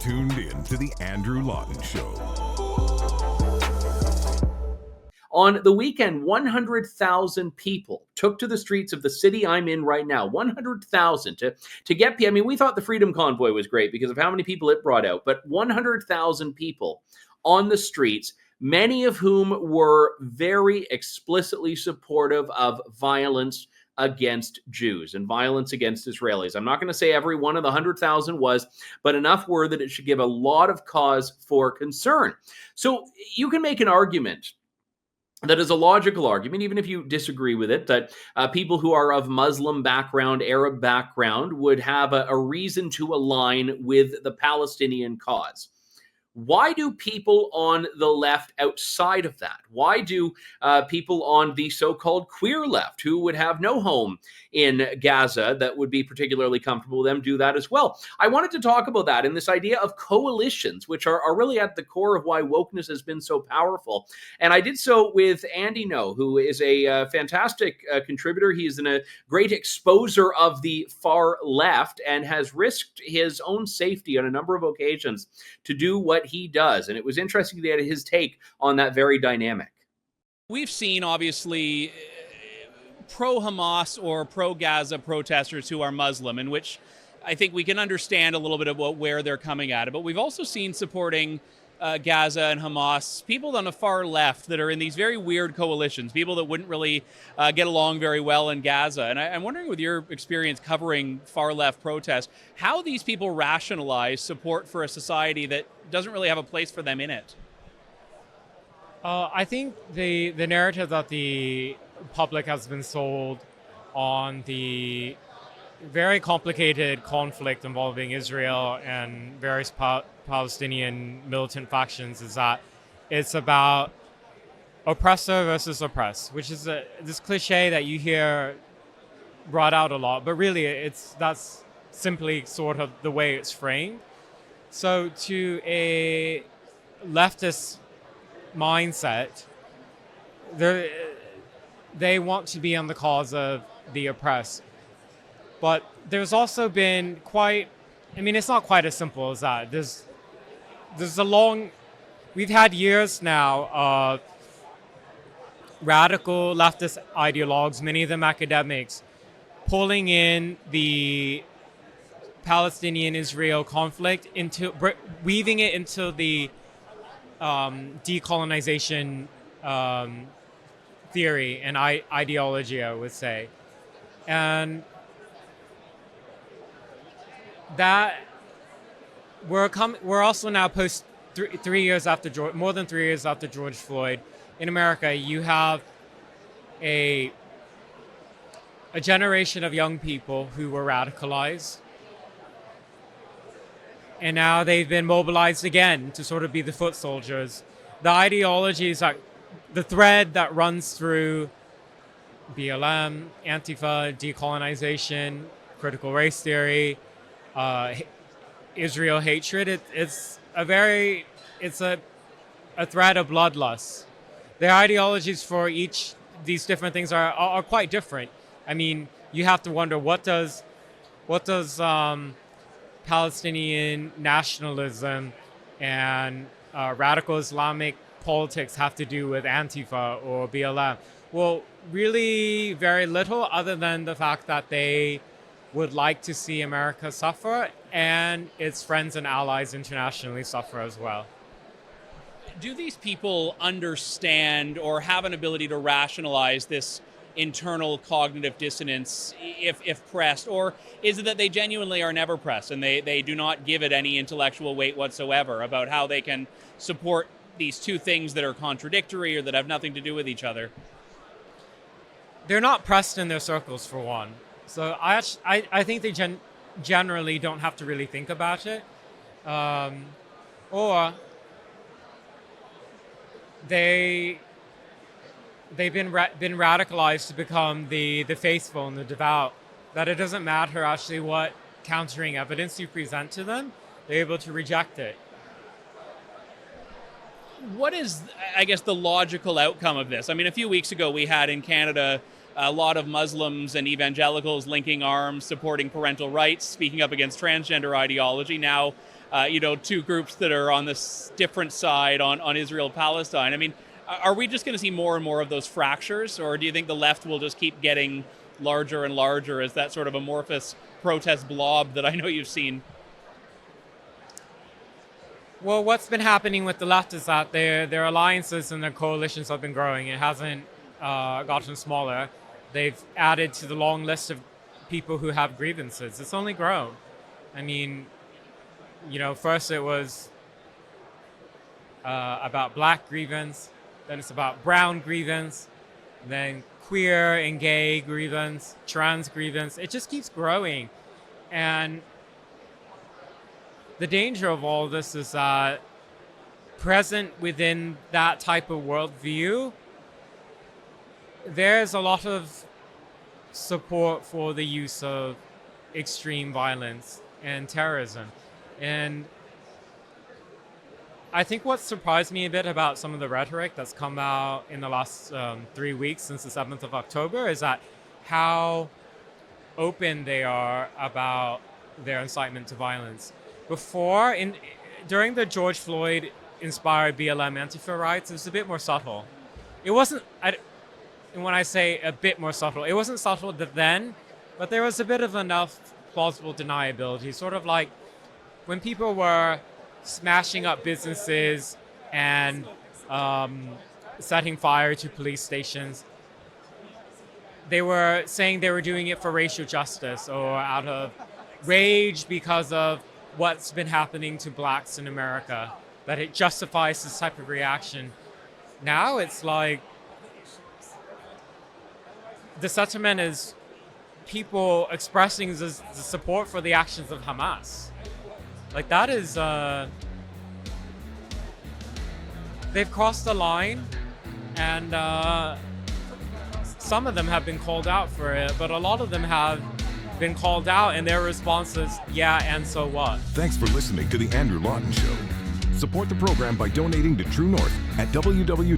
tuned in to The Andrew Lawton Show. On the weekend, 100,000 people took to the streets of the city I'm in right now. 100,000 to get. I mean, we thought the Freedom Convoy was great because of how many people it brought out, but 100,000 people on the streets, many of whom were very explicitly supportive of violence against Jews and violence against Israelis. I'm not going to say every one of the 100,000 was, but enough were that it should give a lot of cause for concern. So you can make an argument that is a logical argument, even if you disagree with it, that people who are of Muslim background, Arab background, would have a reason to align with the Palestinian cause. Why do people on the left outside of that? Why do people on the so-called queer left, who would have no home in Gaza that would be particularly comfortable with them, do that as well? I wanted to talk about that in this idea of coalitions, which are really at the core of why wokeness has been so powerful. And I did so with Andy Ngo, who is a fantastic contributor. He is a great exposer of the far left and has risked his own safety on a number of occasions to do what he does. And it was interesting to get his take on that very dynamic. We've seen, obviously, pro-Hamas or pro-Gaza protesters who are Muslim, in which I think we can understand a little bit about where they're coming at it. But we've also seen supporting Gaza and Hamas, people on the far left that are in these very weird coalitions, people that wouldn't really get along very well in Gaza. And I'm wondering, with your experience covering far left protests, how these people rationalize support for a society that doesn't really have a place for them in it. I think the narrative that the public has been sold on the very complicated conflict involving Israel and various Palestinian militant factions is that it's about oppressor versus oppressed, which is this cliche that you hear brought out a lot, but really that's simply sort of the way it's framed. So to a leftist mindset, they want to be on the cause of the oppressed. But there's also been it's not quite as simple as that. We've had years now of radical leftist ideologues, many of them academics, pulling in the Palestinian-Israel conflict, weaving it into the decolonization theory and ideology, I would say. And that we're also now more than 3 years after George Floyd. In America, you have a generation of young people who were radicalized, and now they've been mobilized again to sort of be the foot soldiers. The ideology is like the thread that runs through BLM, Antifa, decolonization, critical race theory, Israel hatred. It's a thread of bloodlust. The ideologies for each these different things are quite different. I mean, you have to wonder what does Palestinian nationalism and radical Islamic politics have to do with Antifa or BLM? Well, really very little, other than the fact that they would like to see America suffer and its friends and allies internationally suffer as well. Do these people understand or have an ability to rationalize this internal cognitive dissonance if pressed, or is it that they genuinely are never pressed and they do not give it any intellectual weight whatsoever about how they can support these two things that are contradictory or that have nothing to do with each other? They're not pressed in their circles, for one. So I think they generally don't have to really think about it, or they've been radicalized to become the faithful and the devout, that it doesn't matter actually what countering evidence you present to them, they're able to reject it. What is, I guess, the logical outcome of this? I mean, a few weeks ago we had in Canada a lot of Muslims and evangelicals linking arms, supporting parental rights, speaking up against transgender ideology. Now, two groups that are on this different side on Israel-Palestine. I mean, are we just going to see more and more of those fractures, or do you think the left will just keep getting larger and larger as that sort of amorphous protest blob that I know you've seen? Well, what's been happening with the left is that their alliances and their coalitions have been growing. It hasn't gotten smaller. They've added to the long list of people who have grievances. It's only grown. I mean, first it was about black grievance, then it's about brown grievance, then queer and gay grievance, trans grievance. It just keeps growing. And the danger of all this is that present within that type of worldview, there's a lot of support for the use of extreme violence and terrorism. And I think what surprised me a bit about some of the rhetoric that's come out in the last 3 weeks since the 7th of October is that how open they are about their incitement to violence. Before, during the George Floyd inspired BLM Antifa riots, it was a bit more subtle. It wasn't, and when I say a bit more subtle, it wasn't subtle then, but there was a bit of enough plausible deniability, sort of like when people were smashing up businesses and setting fire to police stations. They were saying they were doing it for racial justice or out of rage because of what's been happening to blacks in America, that it justifies this type of reaction. Now it's like the sentiment is people expressing the support for the actions of Hamas. Like that is, they've crossed the line, and some of them have been called out for it, but a lot of them have been called out, and their response is, yeah, and so what? Thanks for listening to The Andrew Lawton Show. Support the program by donating to True North at www.tnc.news.